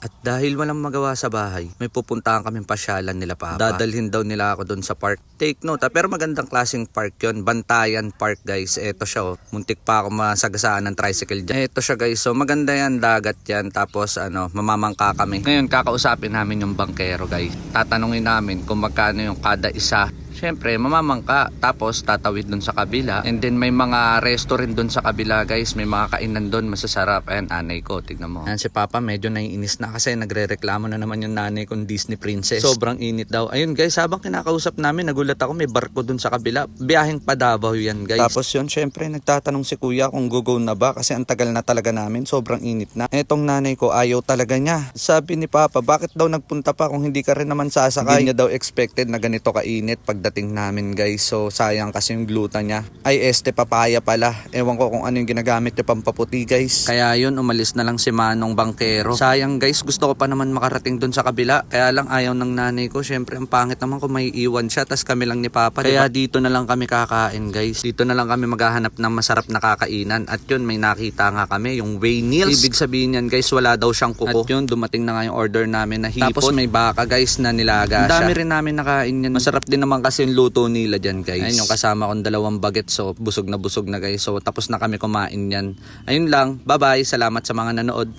At dahil walang magawa sa bahay, may pupuntahan kaming pasyalan nila Papa. Dadalhin daw nila ako doon sa park. Take note pero magandang klaseng park yon, Bantayan Park guys. Eto siya oh. Muntik pa ako masagasaan ng tricycle dyan. Eto siya guys, so maganda yan, dagat yan. Tapos mamamangka kami. Ngayon kakausapin namin yung bangkero guys. Tatanungin namin kung magkano yung kada isa. Siyempre, mamamangka, tapos tatawid dun sa kabila. And then may mga restaurant dun sa kabila guys. May mga kainan dun, masasarap. Ayan, nanay ko, tignan mo. Ayan si Papa, medyo naiinis na kasi nagre-reklamo na naman yung nanay kong Disney princess. Sobrang init daw. Ayun guys, habang kinakausap namin, nagulat ako, may barko dun sa kabila. Biyaheng pa Davao yan guys. Tapos yun, syempre, nagtatanong si kuya kung go na ba kasi ang tagal na talaga namin, sobrang init na. Etong nanay ko, ayaw talaga niya. Sabi ni Papa, bakit daw nagpunta pa kung hindi ka rin naman sasakay? Hindi niya daw expected na ganito kainit pagdating namin guys. So sayang kasi yung gluta niya. Ay papaya pala. Ewan ko kung ano yung ginagamit niya pampaputi guys. Kaya yun, umalis na lang si Manong bangkero. Sayang guys, gusto ko pa naman makarating dun sa kabila. Kaya lang ayaw ng nanay ko. Syempre ang pangit naman kung may iwan siya, tas kami lang ni Papa. Kaya dito na lang kami kakain guys. Dito na lang kami maghahanap ng masarap na kakainan. At yun, may nakita nga kami, yung Way Meals. Ibig sabihin yan guys, wala daw siyang kuko. At yun, dumating na nga yung order namin na hipon. Tapos may baka guys na nilaga siya. Ang dami rin namin nakain yan. Masarap din naman kasi yung luto nila dyan guys. Ayun yung kasama kong 2 baget, so busog na guys. So tapos na kami kumain yan. Ayun lang, bye bye, salamat sa mga nanood.